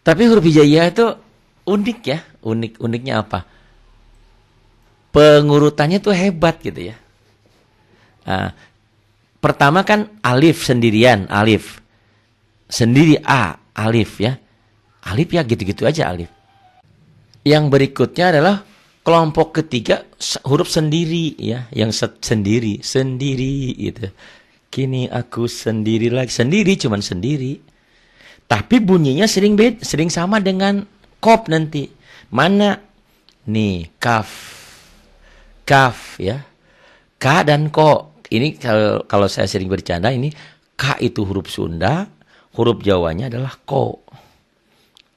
Tapi huruf hijaiyah itu unik ya. Uniknya apa? Pengurutannya tuh hebat gitu ya. Nah, pertama kan alif sendirian, alif. Sendiri A, alif ya. Alif ya gitu-gitu aja alif. Yang berikutnya adalah kelompok ketiga huruf sendiri ya, yang sendiri gitu. Kini aku sendiri lagi, sendiri cuman sendiri. Tapi bunyinya sering sama dengan kop nanti. Mana? Nih, kaf. Kaf ya. Ka dan ko. Ini kalau saya sering bercanda ini ka itu huruf Sunda, huruf Jawanya adalah ko.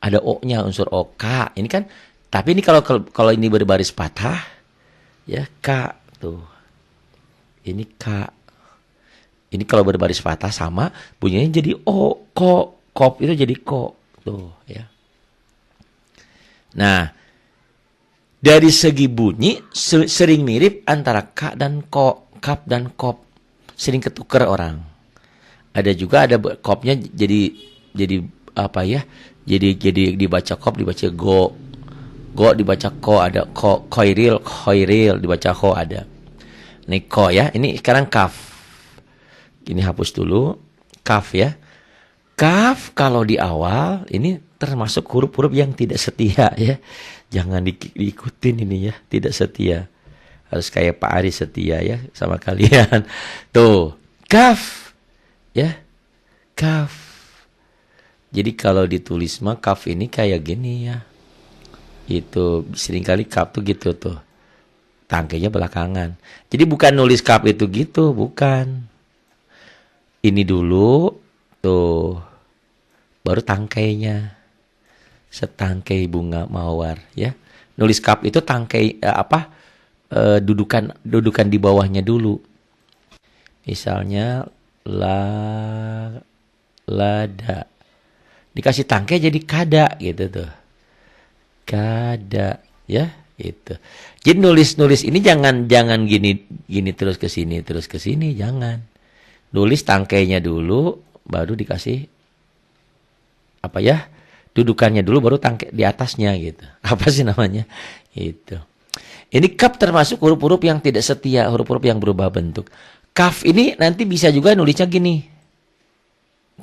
Ada o-nya unsur o, ka. Ini kan tapi ini kalau ini berbaris patah ya ka tuh. Ini ka. Ini kalau berbaris patah sama bunyinya jadi o, ko, kop itu jadi ko tuh ya. Nah, dari segi bunyi sering mirip antara ka dan ko, kap dan kop. Sering ketuker orang. Ada juga ada kopnya jadi apa ya? Jadi dibaca kop, dibaca go. Go dibaca ko, ada ko, koiril dibaca ko ada. Ini ko ya, ini sekarang kaf. Ini hapus dulu, kaf ya. Kaf kalau di awal ini termasuk huruf-huruf yang tidak setia ya. Jangan diikutin ini ya, tidak setia. Harus kayak Pak Ari setia ya sama kalian. Tuh, kaf ya. Kaf. Jadi kalau ditulis mah kaf ini kayak gini ya. Itu seringkali kaf tuh gitu tuh. Tangkainya belakangan. Jadi bukan nulis kaf itu gitu, bukan. Ini dulu tuh baru tangkainya setangkai bunga mawar ya. Nulis kap itu tangkai dudukan di bawahnya dulu. Misalnya lada dikasih tangkai jadi kada gitu tuh. Kada ya itu. Jadi nulis ini jangan gini terus ke sini jangan. Nulis tangkainya dulu, baru dikasih apa ya? Dudukannya dulu, baru tangkai di atasnya gitu. Apa sih namanya? Itu. Ini kaf termasuk huruf-huruf yang tidak setia, huruf-huruf yang berubah bentuk. Kaf ini nanti bisa juga nulisnya gini,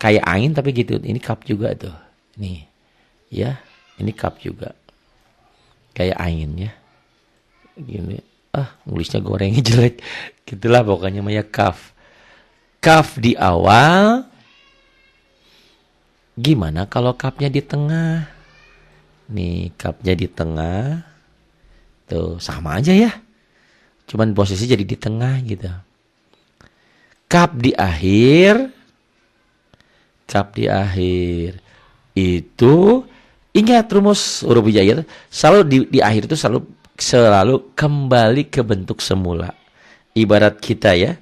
kayak ain tapi gitu. Ini kaf juga tuh. Nih, ya, ini kaf juga, kayak ain ya. Gini, nulisnya gorengnya jelek. Gitulah pokoknya maya kaf. Kaf di awal, gimana kalau kafnya di tengah? Nih, kafnya di tengah. Tuh, sama aja ya. Cuman posisi jadi di tengah gitu. Kaf di akhir. Kaf di akhir. Itu, ingat rumus huruf hijaiyah. Selalu di akhir itu selalu kembali ke bentuk semula. Ibarat kita ya.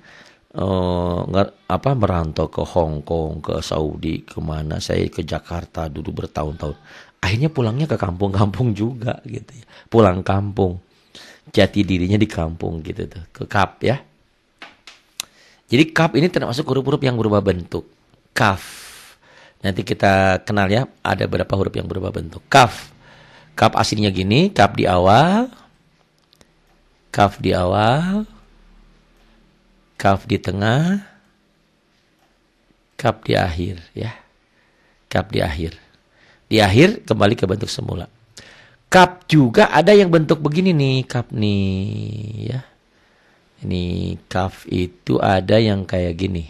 Merantau ke Hong Kong, ke Saudi, kemana, saya ke Jakarta dulu bertahun-tahun, akhirnya pulangnya ke kampung-kampung juga gitu ya. Pulang kampung, jati dirinya di kampung gitu tuh, ke kaf ya. Jadi kaf ini termasuk huruf-huruf yang berubah bentuk. Kaf nanti kita kenal ya, ada beberapa huruf yang berubah bentuk. Kaf aslinya gini, kaf di awal, kaf di tengah, kaf di akhir ya. Kaf di akhir. Di akhir kembali ke bentuk semula. Kaf juga ada yang bentuk begini nih, kaf nih ya. Ini kaf itu ada yang kayak gini.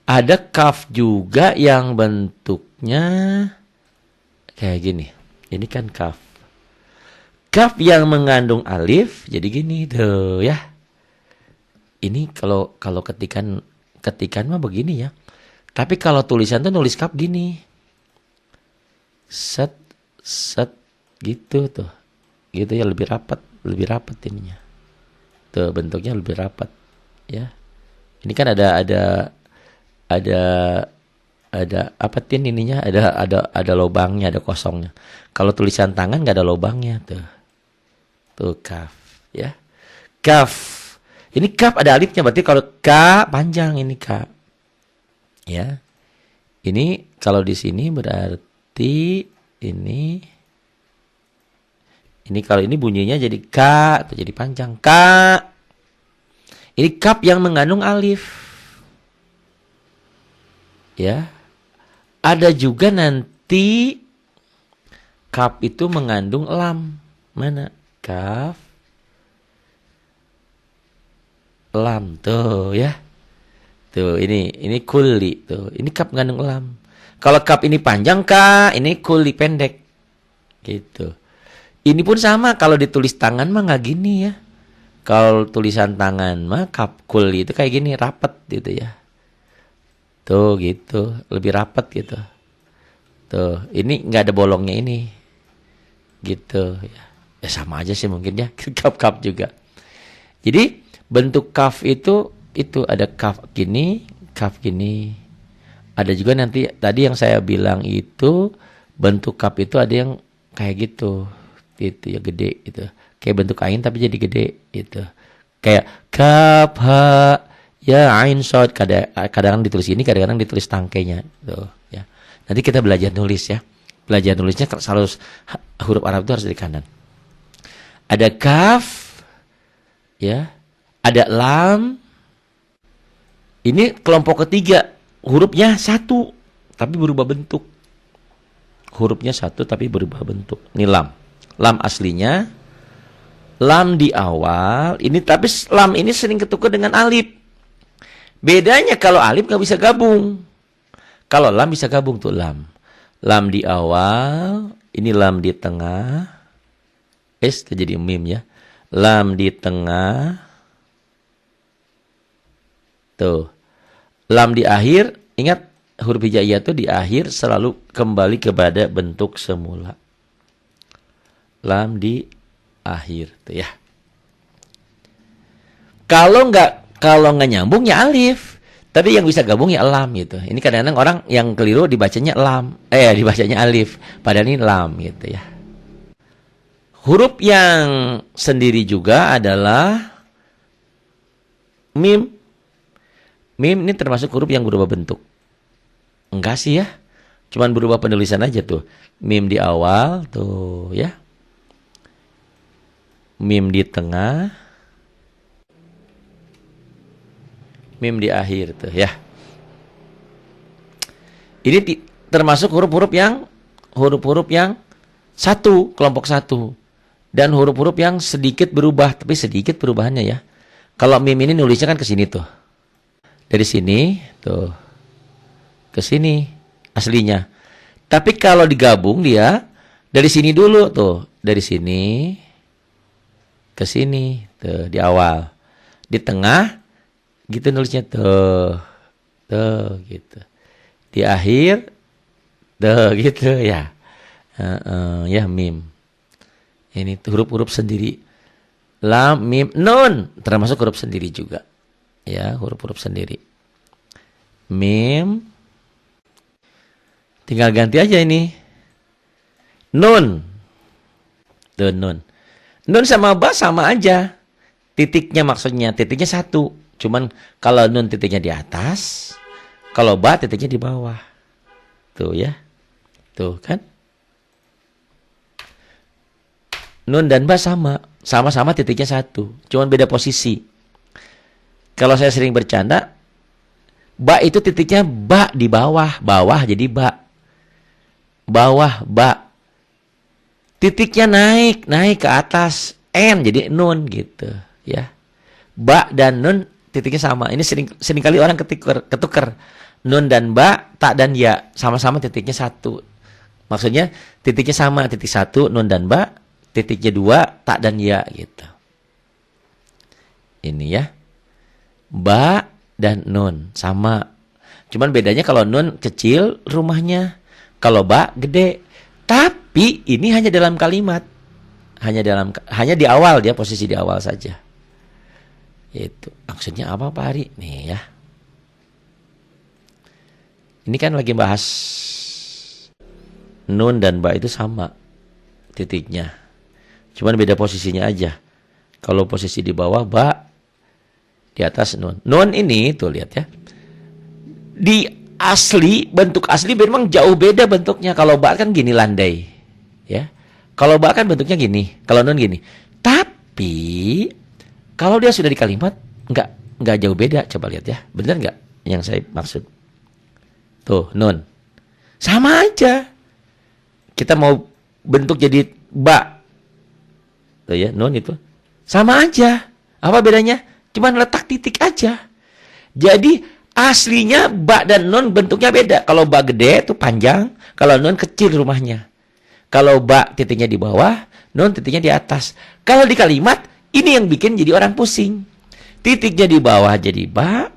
Ada kaf juga yang bentuknya kayak gini. Ini kan kaf. Kaf yang mengandung alif jadi gini tuh ya. Ini kalau ketikan mah begini ya. Tapi kalau tulisan tuh nulis kaf gini. Set gitu tuh. Gitu ya, lebih rapat ininya. Tuh bentuknya lebih rapat ya. Ini kan ada apa tin ininya, ada lubangnya, ada kosongnya. Kalau tulisan tangan nggak ada lubangnya tuh. Tuh kaf ya. Kaf. Ini kaf ada alifnya, berarti kalau k panjang ini k. Ya. Ini kalau di sini berarti nanti ini kalau ini bunyinya jadi K atau jadi panjang K. Ini kaf yang mengandung alif. Ya. Ada juga nanti kaf itu mengandung lam. Mana? Kaf lam tuh ya. Tuh ini kulli tuh. Ini kaf mengandung lam. Kalau kaf ini panjang K, ini kulli pendek. Gitu. Ini pun sama, kalau ditulis tangan mah nggak gini ya. Kalau tulisan tangan mah kaf kulli itu kayak gini, rapat gitu ya. Tuh gitu, lebih rapat gitu. Tuh, ini nggak ada bolongnya ini. Gitu ya. Ya sama aja sih mungkin ya, kaf-kaf juga. Jadi bentuk kaf itu ada kaf gini, kaf gini. Ada juga nanti tadi yang saya bilang itu bentuk kaf itu ada yang kayak gitu. Itu ya gede gitu. Kayak bentuk ain tapi jadi gede gitu. Kayak kaf ha ya ain shad, kadang-kadang ditulis ini, kadang-kadang ditulis tangkainya tuh ya. Nanti kita belajar nulis ya. Belajar nulisnya selalu huruf Arab itu harus dari kanan. Ada kaf ya. Ada lam. Ini kelompok ketiga, hurufnya satu tapi berubah bentuk. Hurufnya satu tapi berubah bentuk. Ini lam. Lam aslinya lam di awal ini, tapi lam ini sering ketukar dengan alif. Bedanya kalau alif nggak bisa gabung, kalau lam bisa gabung tuh lam. Lam di awal, ini lam di tengah, jadi mim ya. Lam di tengah, tuh. Lam di akhir, ingat huruf hijaiyah tuh di akhir selalu kembali kepada bentuk semula. Lam di akhir tuh ya. Kalau nggak nyambung ya alif, tapi yang bisa gabung ya lam gitu. Ini kadang-kadang orang yang keliru dibacanya dibacanya alif, padahal ini lam gitu ya. Huruf yang sendiri juga adalah mim. Mim ini termasuk huruf yang berubah bentuk. Enggak sih ya, cuman berubah penulisan aja tuh. Mim di awal tuh ya. Mim di tengah, mim di akhir tuh ya. Ini termasuk huruf-huruf yang satu, kelompok satu. Dan huruf-huruf yang sedikit berubah, tapi sedikit perubahannya ya. Kalau mim ini nulisnya kan ke sini tuh. Dari sini tuh ke sini aslinya. Tapi kalau digabung dia dari sini dulu tuh, dari sini ke sini tuh di awal, di tengah gitu nulisnya tuh gitu, di akhir tuh gitu ya. Ya mim ini tuh huruf-huruf sendiri. Lam, mim, nun termasuk huruf sendiri juga ya, huruf-huruf sendiri. Mim tinggal ganti aja ini nun tuh, nun sama ba sama aja. Titiknya maksudnya, titiknya satu. Cuman kalau nun titiknya di atas, kalau ba titiknya di bawah. Tuh ya. Tuh kan. Nun dan ba sama-sama titiknya satu. Cuman beda posisi. Kalau saya sering bercanda, ba itu titiknya ba di bawah. Bawah jadi ba. Bawah ba. Titiknya naik ke atas, n jadi nun gitu ya. Ba dan nun titiknya sama. Ini sering kali orang ketukar. Nun dan ba, ta dan ya sama-sama titiknya satu. Maksudnya titiknya sama, titik satu nun dan ba, titiknya dua ta dan ya gitu. Ini ya. Ba dan nun sama. Cuman bedanya kalau nun kecil rumahnya, kalau ba gede. Tapi ini hanya dalam kalimat. Hanya di awal, dia posisi di awal saja. Itu maksudnya apa Pak Ari? Nih ya. Ini kan lagi bahas nun dan ba itu sama titiknya. Cuman beda posisinya aja. Kalau posisi di bawah ba, di atas nun. Nun ini tuh lihat ya. Di bentuk asli memang jauh beda bentuknya. Kalau ba kan gini landai, ya. Kalau ba kan bentuknya gini, kalau nun gini. Tapi kalau dia sudah di kalimat, nggak jauh beda. Coba lihat ya, benar nggak yang saya maksud? Tuh nun, sama aja. Kita mau bentuk jadi ba, tuh ya nun itu, sama aja. Apa bedanya? Cuman letak titik aja. Jadi aslinya ba dan nun bentuknya beda. Kalau ba gede itu panjang, kalau nun kecil rumahnya. Kalau ba titiknya di bawah, nun titiknya di atas. Kalau di kalimat, ini yang bikin jadi orang pusing. Titiknya di bawah jadi ba,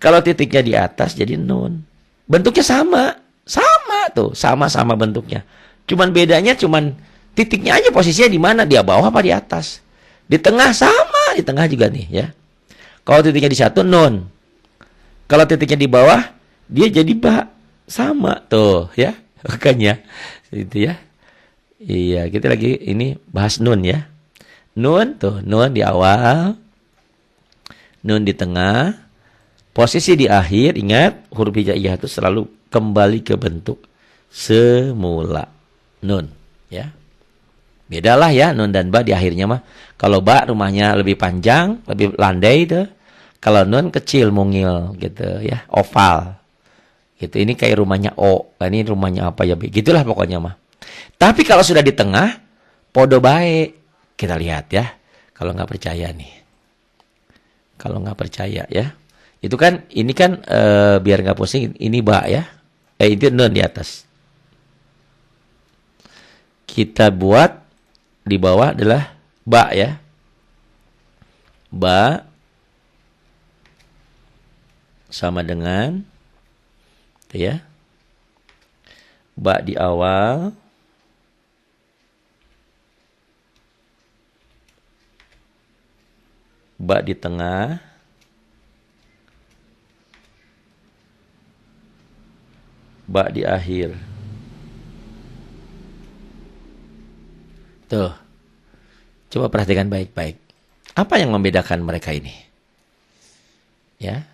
kalau titiknya di atas jadi nun. Bentuknya sama tuh, sama-sama bentuknya. Cuman bedanya titiknya aja posisinya di mana, di bawah apa di atas. Di tengah sama, di tengah juga nih ya. Kalau titiknya di satu nun. Kalau titiknya di bawah, dia jadi ba. Sama tuh ya. Makanya itu ya. Iya, kita lagi ini bahas nun ya. Nun tuh, nun di awal. Nun di tengah. Posisi di akhir, ingat huruf hijaiyah itu selalu kembali ke bentuk semula. Nun ya. Bedalah ya nun dan ba di akhirnya mah. Kalau ba rumahnya lebih panjang, lebih landai tuh. Kalau nun kecil mungil gitu ya, oval. Gitu. Ini kayak rumahnya O. Ini rumahnya apa ya? Begitulah pokoknya mah. Tapi kalau sudah di tengah, podo bae. Kita lihat ya. Kalau nggak percaya nih. Kalau nggak percaya ya. Itu kan, ini kan biar nggak pusing, ini ba ya. Itu nun di atas. Kita buat di bawah adalah ba ya. Ba sama dengan itu ya. Ba di awal. Ba di tengah. Ba di akhir. Tuh. Coba perhatikan baik-baik. Apa yang membedakan mereka ini? Ya.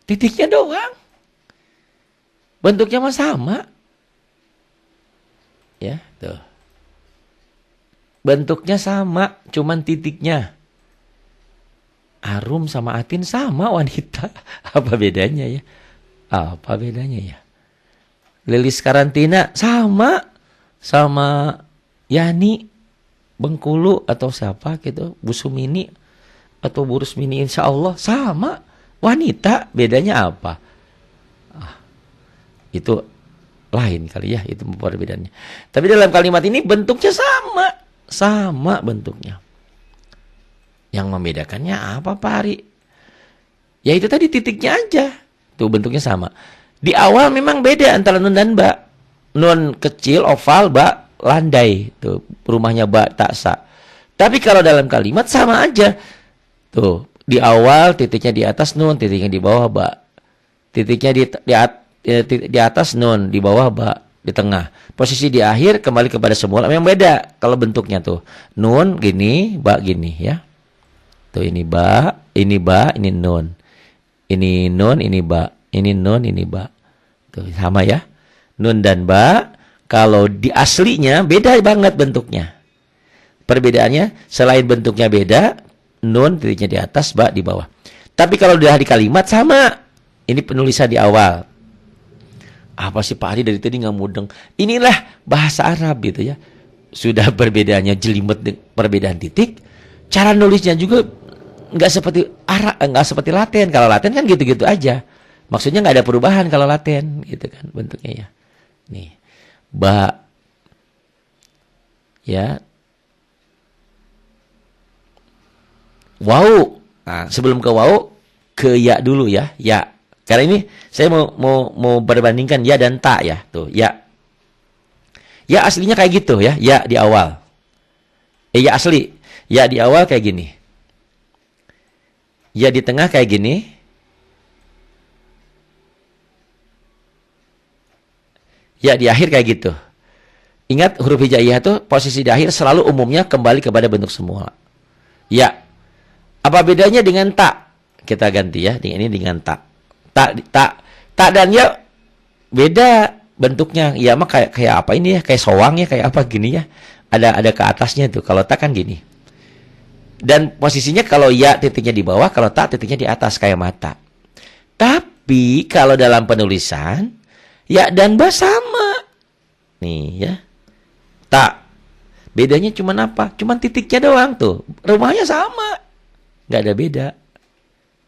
Titiknya doang. Bentuknya mah sama. Ya, tuh. Bentuknya sama, cuman titiknya. Arum sama Atin sama wanita. Apa bedanya ya? Apa bedanya ya? Lilis Karantina sama Yani Bengkulu atau siapa gitu, Bu Sumini atau Bu Rusmini, insya Allah sama. Wanita, bedanya apa? Itu lain kali ya, itu perbedaannya. Tapi dalam kalimat ini bentuknya sama bentuknya. Yang membedakannya apa Pak Ari? Ya itu tadi titiknya aja. Tuh bentuknya sama. Di awal memang beda antara nun dan ba. Nun kecil, oval, ba landai. Tuh rumahnya ba taksa. Tapi kalau dalam kalimat sama aja. Tuh di awal titiknya di atas nun, titiknya di bawah ba. Titiknya di atas nun, di bawah ba, di tengah. Posisi di akhir kembali kepada semula. Memang beda kalau bentuknya tuh. Nun gini, ba gini ya. Tuh ini ba, ini nun. Ini nun, ini ba. Ini nun, ini ba. Tuh sama ya. Nun dan ba kalau di aslinya beda banget bentuknya. Perbedaannya selain bentuknya beda, nun titiknya di atas, ba di bawah. Tapi kalau udah di kalimat sama. Ini penulisan di awal. Apa sih Pak Ari dari tadi nggak mudeng? Inilah bahasa Arab gitu ya. Sudah perbedaannya jelimet perbedaan titik. Cara nulisnya juga nggak seperti Arab, nggak seperti Latin. Kalau Latin kan gitu-gitu aja. Maksudnya nggak ada perubahan kalau Latin, gitu kan bentuknya ya. Nih, ba, ya, wow. Nah, sebelum ke wow, ke ya dulu ya, ya. Karena ini saya mau berbandingkan ya dan ta ya, tuh ya. Ya aslinya kayak gitu ya, ya di awal. Ya asli, ya di awal kayak gini. Ya di tengah kayak gini. Ya di akhir kayak gitu. Ingat huruf hijaiyah itu posisi di akhir selalu umumnya kembali kepada bentuk semula. Ya. Apa bedanya dengan ta? Kita ganti ya, ini dengan ta. Ta Tak dan ya beda bentuknya. Ya mah kayak apa ini ya? Kayak soang ya, kayak apa gini ya? Ada ke atasnya tuh. Kalau tak kan gini. Dan posisinya kalau ya titiknya di bawah, kalau tak titiknya di atas kayak mata. Tapi kalau dalam penulisan ya dan ba sama. Nih ya. Tak. Bedanya cuman apa? Cuman titiknya doang tuh. Rumahnya sama. Nggak ada beda.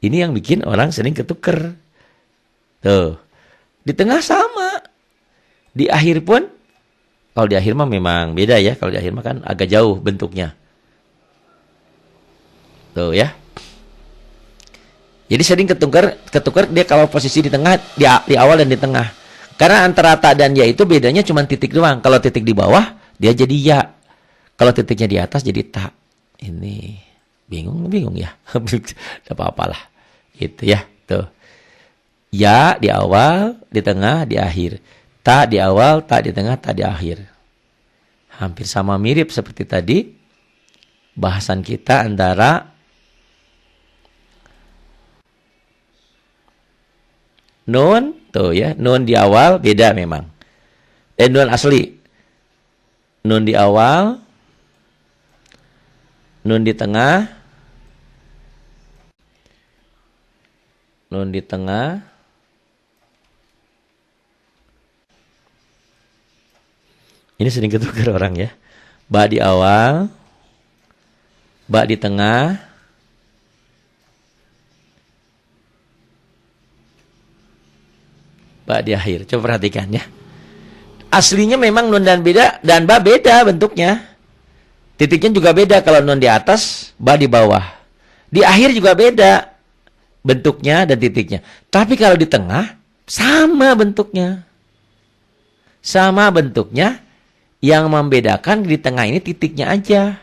Ini yang bikin orang sering ketuker. Tuh. Di tengah sama. Di akhir pun, kalau di akhir mah memang beda ya. Kalau di akhir mah kan agak jauh bentuknya. Tuh ya. Jadi sering ketukar dia kalau posisi di tengah, di awal dan di tengah. Karena antara ta dan ya itu bedanya cuma titik doang. Kalau titik di bawah, dia jadi ya. Kalau titiknya di atas jadi ta. Ini bingung ya. Tidak apa-apalah. Gitu ya. Tuh. Ya di awal, di tengah, di akhir. Ta di awal, ta di tengah, ta di akhir. Hampir sama mirip seperti tadi. Bahasan kita antara nun, tuh ya, nun di awal beda memang. Nun asli. Nun di awal, nun di tengah, nun di tengah. Ini sering ketukar orang ya. Ba di awal, ba di tengah, ba di akhir. Coba perhatikan ya. Aslinya memang nun dan ba beda bentuknya. Titiknya juga beda. Kalau nun di atas, ba di bawah. Di akhir juga beda bentuknya dan titiknya. Tapi kalau di tengah, sama bentuknya. Sama bentuknya. Yang membedakan di tengah ini titiknya aja.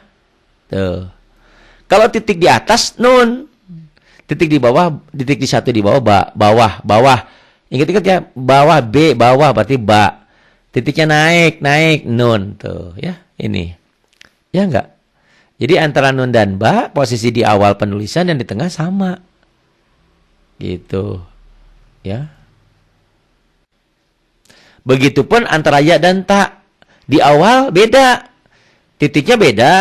Tuh. Kalau titik di atas, nun. Titik di bawah, titik di satu di bawah, bawah. Ingat-ingat ya, bawah B, bawah berarti ba. Titiknya naik, nun. Tuh ya, ini. Ya enggak? Jadi antara nun dan ba, posisi di awal penulisan dan di tengah sama. Gitu. Ya. Begitupun antara ya dan ta. Di awal beda. Titiknya beda.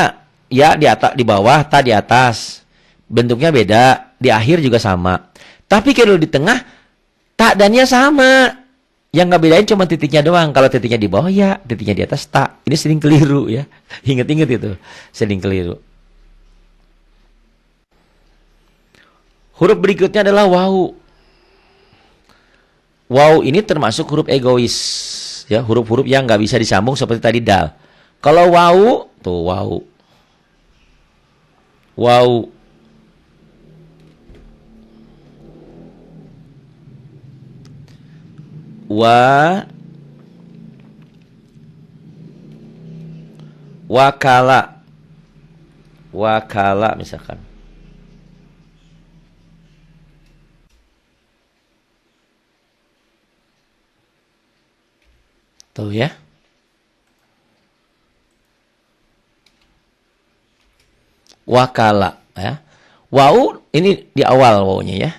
Ya di atas, di bawah, ta di atas. Bentuknya beda. Di akhir juga sama. Tapi kalau di tengah, ta dan ya sama. Yang nggak bedain cuma titiknya doang. Kalau titiknya di bawah ya, titiknya di atas ta. Ini sering keliru ya. Ingat-ingat itu. Sering keliru. Huruf berikutnya adalah wawu. Wawu ini termasuk huruf egois. Ya, huruf-huruf yang nggak bisa disambung seperti tadi dal. Kalau wawu, tuh wawu. Wawu. Wakala. Wakala misalkan. Tuh ya. Wakala ya. Wau ini di awal wawunya ya.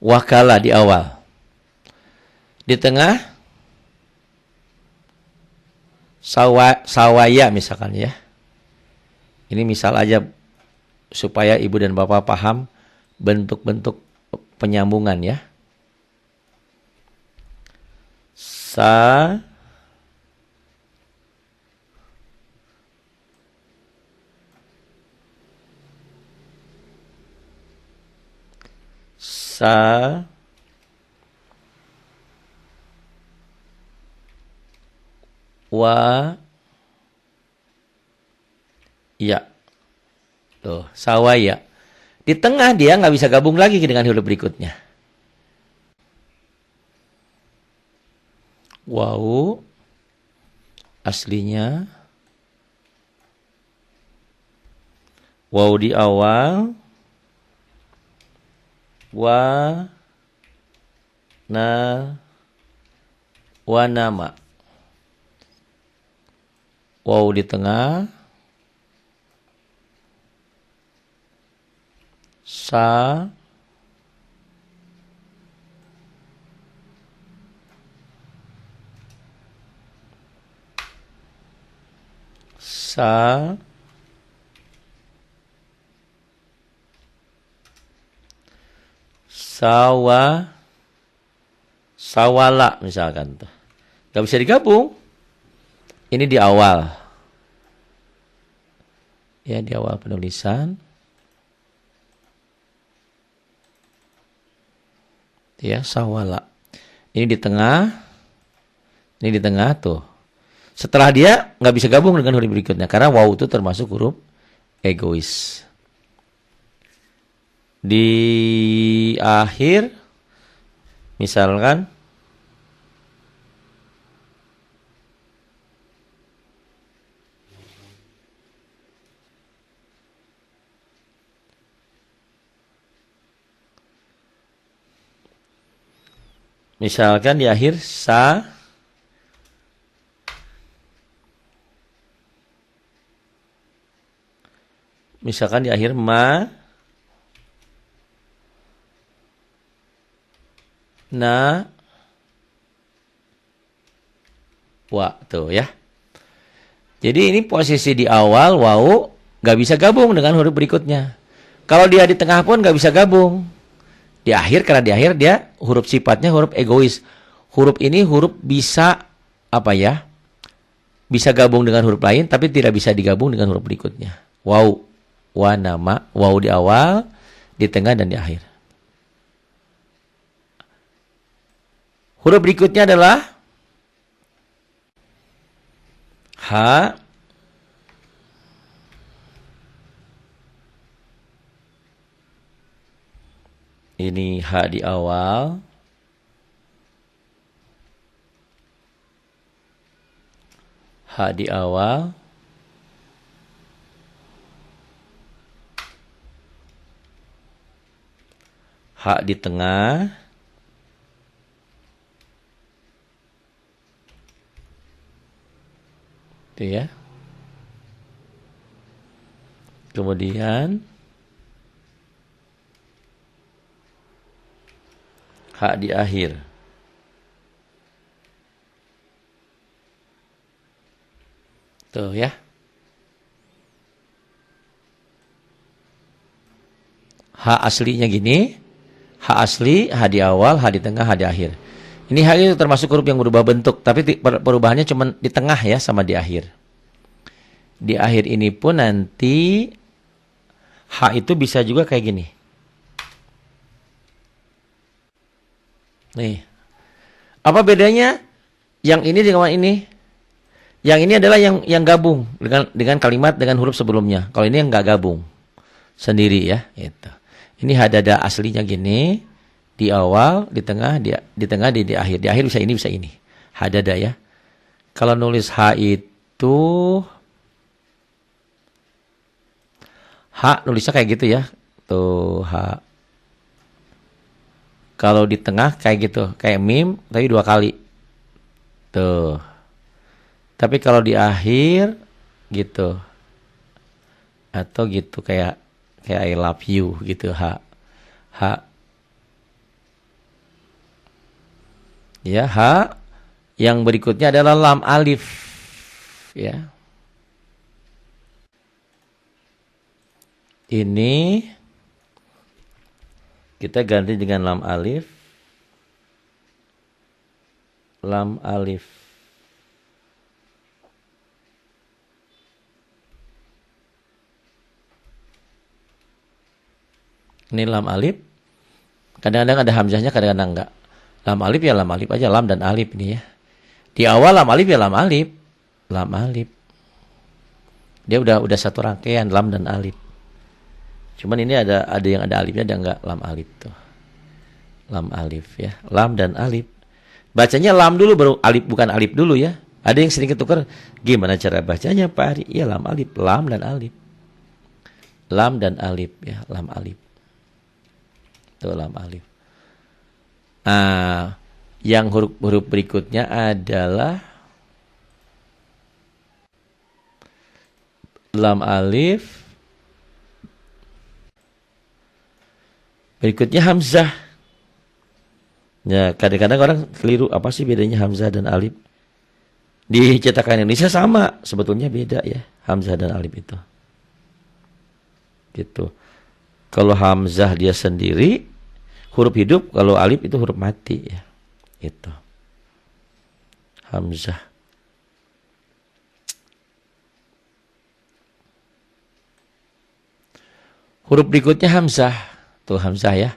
Wakala di awal. Di tengah sawaya misalkan ya. Ini misal aja supaya ibu dan bapak paham bentuk-bentuk penyambungan ya. Sa wa ya. Tuh, sawaya. Di tengah dia nggak bisa gabung lagi dengan huruf berikutnya. Wau aslinya wau di awal, wa nama. Wau di tengah, Sa. Sa. Sawa. Sawala misalkan tuh. Gak bisa digabung. Ini di awal. Ya, di awal penulisan. Ya, sawala. Ini di tengah. Ini di tengah tuh. Setelah dia nggak bisa gabung dengan huruf berikutnya. Karena waw itu termasuk huruf egois. Di akhir. Misalkan. Misalkan di akhir sa. Misalkan di akhir ma. Na. Wa. Tuh ya. Jadi ini posisi di awal waw gak bisa gabung dengan huruf berikutnya. Kalau dia di tengah pun gak bisa gabung. Di akhir, karena di akhir dia huruf sifatnya huruf egois. Huruf ini huruf bisa apa ya? Bisa gabung dengan huruf lain tapi tidak bisa digabung dengan huruf berikutnya. Waw, wa, nama, waw di awal, di tengah dan di akhir. Huruf berikutnya adalah ha. Ini ha di awal. Ha di awal. Ha di tengah. Itu ya. Kemudian ha di akhir. Tuh ya. Ha aslinya gini. Ha asli, ha di awal, ha di tengah, ha di akhir. Ini ha itu termasuk huruf yang berubah bentuk. Tapi perubahannya cuma di tengah ya sama di akhir. Di akhir ini pun nanti ha itu bisa juga kayak gini. Nih. Apa bedanya yang ini dengan ini? Yang ini adalah yang gabung dengan kalimat dengan huruf sebelumnya. Kalau ini yang nggak gabung sendiri ya, gitu. Ini hadada aslinya gini, di awal, di tengah, di akhir. Di akhir bisa ini. Hadada ya. Kalau nulis ha itu ha nulisnya kayak gitu ya. Tuh ha. Kalau di tengah kayak gitu, kayak mim tapi 2 kali. Tuh. Tapi kalau di akhir gitu. Atau gitu kayak I love you gitu ha. Ha. Ya, ha. Yang berikutnya adalah lam alif. Ya. Ini kita ganti dengan lam alif. Lam alif. Ini lam alif. Kadang-kadang ada hamzahnya, kadang-kadang enggak. Lam alif ya lam alif aja, lam dan alif ini ya. Di awal lam alif ya lam alif. Lam alif. Dia udah satu rangkaian lam dan alif. Cuman ini ada yang ada alifnya, ada enggak lam alif tuh. Lam alif ya. Lam dan alif. Bacanya lam dulu baru alif, bukan alif dulu ya. Ada yang sering ketukar, gimana cara bacanya Pak Ari? Iya lam alif, lam dan alif. Lam dan alif ya, lam alif. Tuh lam alif. Yang huruf berikutnya adalah lam alif, Berikutnya hamzah. Ya, kadang-kadang orang keliru, apa sih bedanya hamzah dan alif? Di cetakan Indonesia sama, sebetulnya beda ya, hamzah dan alif itu. Gitu. Kalau hamzah dia sendiri huruf hidup, kalau alif itu huruf mati ya. Itu. Hamzah. Huruf berikutnya hamzah. Tuh hamzah ya.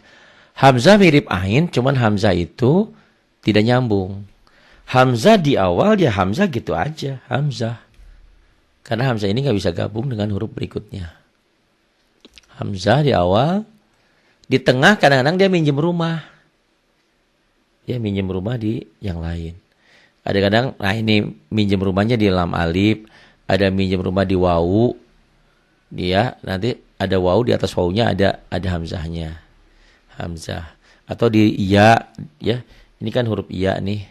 Hamzah mirip ain, cuman hamzah itu tidak nyambung. Hamzah di awal dia hamzah gitu aja, hamzah. Karena hamzah ini nggak bisa gabung dengan huruf berikutnya. Hamzah di awal, di tengah kadang-kadang dia minjem rumah. Dia minjem rumah di yang lain. Kadang-kadang, nah ini minjem rumahnya di lam alif, ada minjem rumah di wawu. Dia nanti ada wawu, di atas wawunya ada hamzahnya. Hamzah. Atau di iya ya. Ini kan huruf iya nih.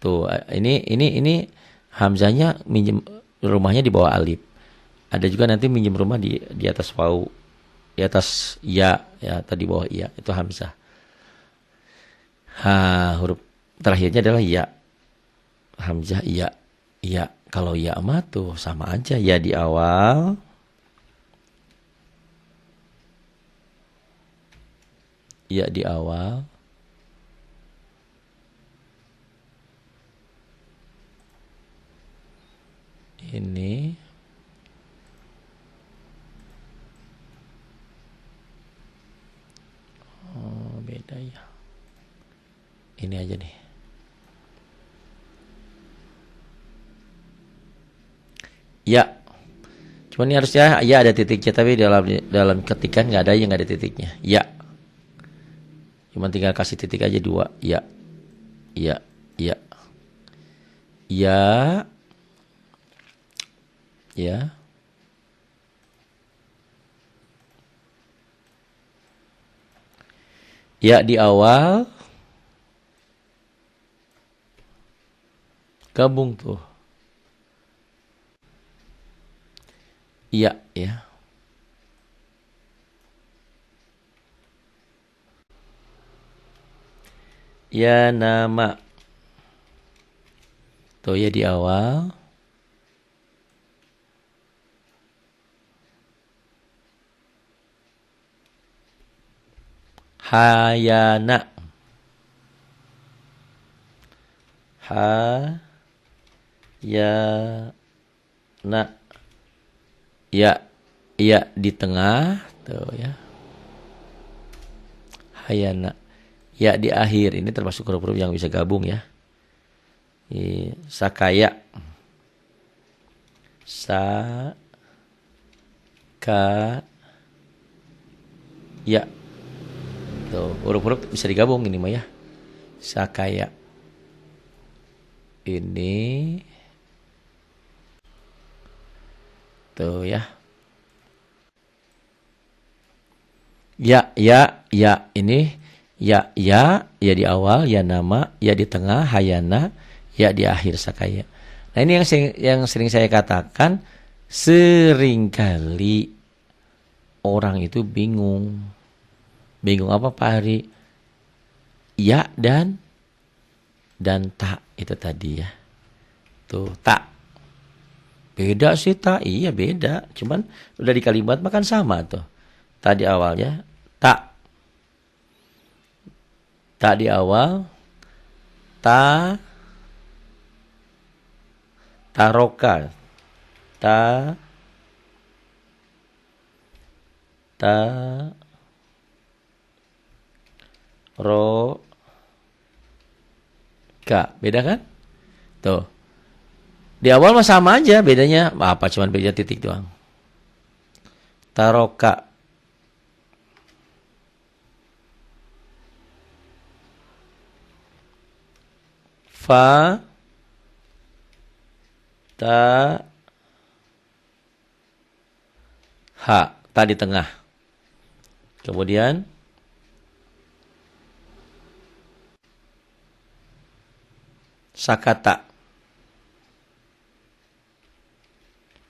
Tuh, ini hamzahnya minjem rumahnya di bawah alif. Ada juga nanti minjem rumah di atas wawu, di atas ya atau di bawah ya, itu hamzah. Huruf terakhirnya adalah ya. Hamzah ya. Ya, kalau ya mah tuh sama aja ya di awal. Ya di awal. Ini beda ya. Ini aja nih. Ya. Cuman ini harusnya ya ada titiknya, tapi dalam ketikan nggak ada yang nggak ada titiknya. Ya. Cuman tinggal kasih titik aja 2. Ya. Ya. Ya. Ya. Ya. Ya di awal. Gabung tuh. Iya, ya. Ya nama. Tuh ya di awal. Hayana. Ya na. Ya, ya di tengah tuh ya. Hayana. Ya di akhir, ini termasuk huruf-huruf yang bisa gabung ya. Sakaya. Ya. Tuh, huruf-huruf bisa digabung ini mah ya. Sakaya. Ini tuh ya. Ya, ya, ya. Ini ya, ya, ya di awal, ya nama, ya di tengah, hayana, ya di akhir sakaya. Nah, ini yang sering saya katakan, seringkali orang itu bingung. Bingung apa Pak Hari? Ya dan tak itu tadi ya. Tuh, tak. Beda sih tak, iya beda. Cuman udah di kalimat makan sama tuh. Tadi awalnya tak. Tak di awal. Taroka. Ta. Ro. Ka. Beda kan? Tuh. Di awal mah sama aja, bedanya apa? Cuman beda titik doang. Taroka. Fa. Ta. Ha. Ta di tengah. Kemudian sakata.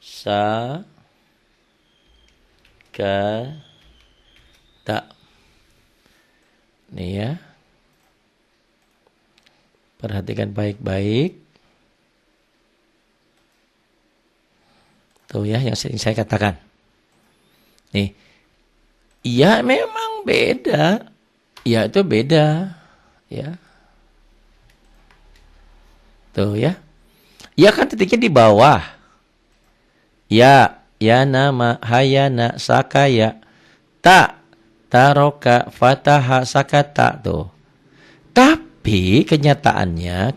Sa. Ka. Ta. Nih ya. Perhatikan baik-baik. Tuh ya yang sering saya katakan. Nih. Ya memang beda. Ya itu beda. Ya. Tuh ya. Ya kan titiknya di bawah. Ya. Ya nama. Hayana. Sakaya. Ta. Taroka. Fataha. Sakata. Tuh. Tapi kenyataannya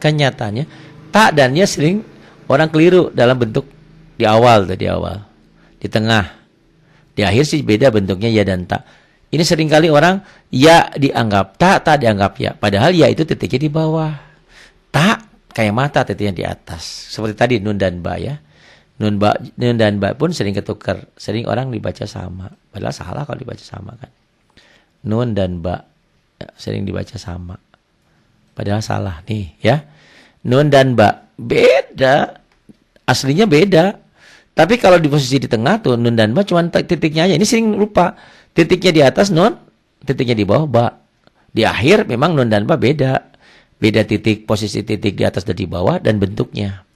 tak dan ya sering orang keliru dalam bentuk di awal tuh, di awal, di tengah, di akhir sih beda bentuknya ya dan tak. Ini seringkali orang ya dianggap tak dianggap ya, padahal ya itu titiknya di bawah, tak kayak mata titiknya di atas. Seperti tadi nun dan ba ya, nun dan ba pun sering ketukar, sering orang dibaca sama, padahal salah kalau dibaca sama kan. Nun dan ba ya, sering dibaca sama. Padahal salah nih ya. Nun dan ba beda. Aslinya beda. Tapi kalau di posisi di tengah tuh nun dan ba cuma titiknya aja. Ini sering lupa. Titiknya di atas nun, titiknya di bawah ba. Di akhir memang nun dan ba beda. Beda titik, posisi titik di atas dan di bawah dan bentuknya.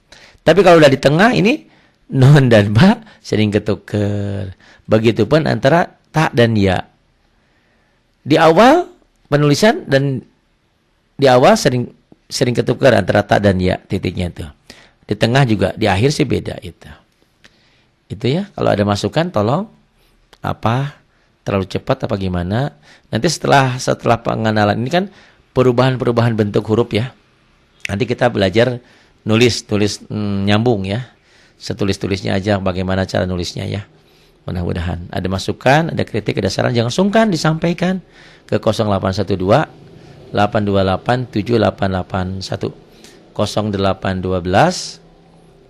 Tapi kalau udah di tengah ini nun dan ba sering ketuker. Begitupun antara ta dan ya. Di awal penulisan dan di awal sering ketukar antara ta dan ya titiknya itu. Di tengah juga, di akhir sih beda itu. Itu ya, kalau ada masukan tolong apa terlalu cepat apa gimana. Nanti setelah pengenalan ini kan perubahan bentuk huruf ya. Nanti kita belajar nulis nyambung ya. Setulis-tulisnya aja bagaimana cara nulisnya ya. Mudah-mudahan ada masukan, ada kritik, ada saran jangan sungkan disampaikan ke 0812 828 7881 0812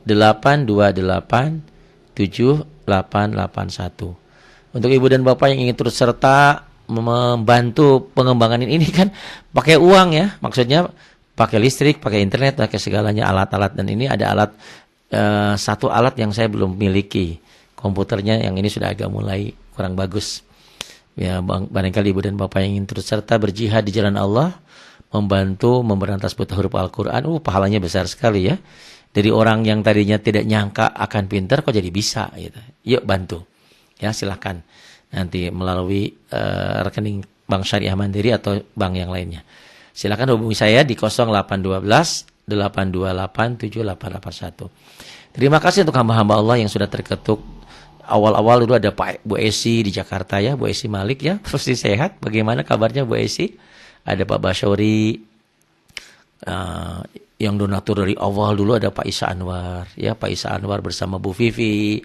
828 7881. Untuk ibu dan bapak yang ingin turut serta membantu pengembangan ini kan pakai uang ya, maksudnya pakai listrik, pakai internet, pakai segalanya alat-alat, dan ini ada alat satu alat yang saya belum miliki, komputernya yang ini sudah agak mulai kurang bagus. Ya, barangkali ibu dan bapak yang ingin turut serta berjihad di jalan Allah, membantu memberantas buta huruf Al-Quran, pahalanya besar sekali ya. Dari orang yang tadinya tidak nyangka akan pintar, kok jadi bisa gitu. Yuk bantu. Ya silahkan. Nanti melalui rekening Bank Syariah Mandiri atau bank yang lainnya. Silahkan hubungi saya di 0812 828 7881. Terima kasih untuk hamba-hamba Allah yang sudah terketuk. Awal-awal dulu ada Pak Bu Esi di Jakarta ya, Bu Esi Malik ya, pasti sehat. Bagaimana kabarnya Bu Esi? Ada Pak Basyauri, yang donatur dari awal dulu ada Pak Isa Anwar, ya Pak Isa Anwar bersama Bu Vivi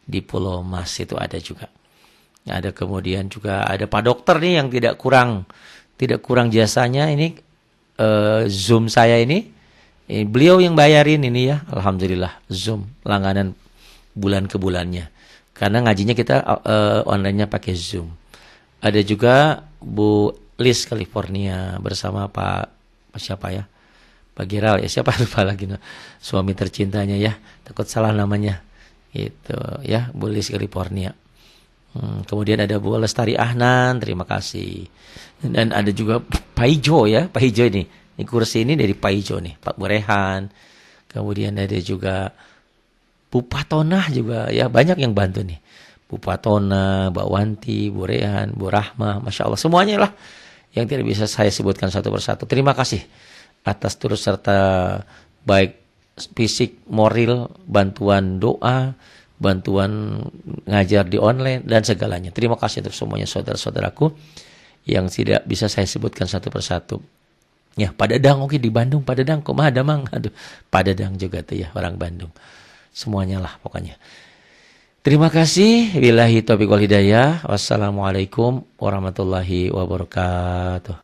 di Pulau Mas itu ada juga. Ada kemudian juga ada Pak Dokter nih yang tidak kurang jasanya ini, Zoom saya ini beliau yang bayarin ini ya, alhamdulillah Zoom langganan bulan ke bulannya. Karena ngajinya kita online-nya pakai Zoom. Ada juga Bu Liz California bersama Pak siapa ya? Pak Giral ya, siapa lupa lagi suami tercintanya ya. Takut salah namanya. Gitu ya, Bu Liz California. Kemudian ada Bu Lestari Ahnan, terima kasih. Dan ada juga Pak Ijo ya, Pak Ijo ini. Ini kursi ini dari Pak Ijo nih, Pak Burehan. Kemudian ada juga Bu Patonah juga ya, banyak yang bantu nih. Bu Patonah, Mbak Wanti, Bu Rehan, Bu Rahmah, Masya Allah. Semuanya lah yang tidak bisa saya sebutkan satu persatu. Terima kasih atas turut serta baik fisik, moral, bantuan doa, bantuan ngajar di online, dan segalanya. Terima kasih untuk semuanya saudara-saudaraku yang tidak bisa saya sebutkan satu persatu. Ya, Pak Dadang, oke di Bandung, Pak Dadang, kok ada mang? Aduh, Pak Dadang juga tuh ya, orang Bandung. Semuanya lah pokoknya. Terima kasih. Billahi taufiq wal hidayah. Wassalamualaikum warahmatullahi wabarakatuh.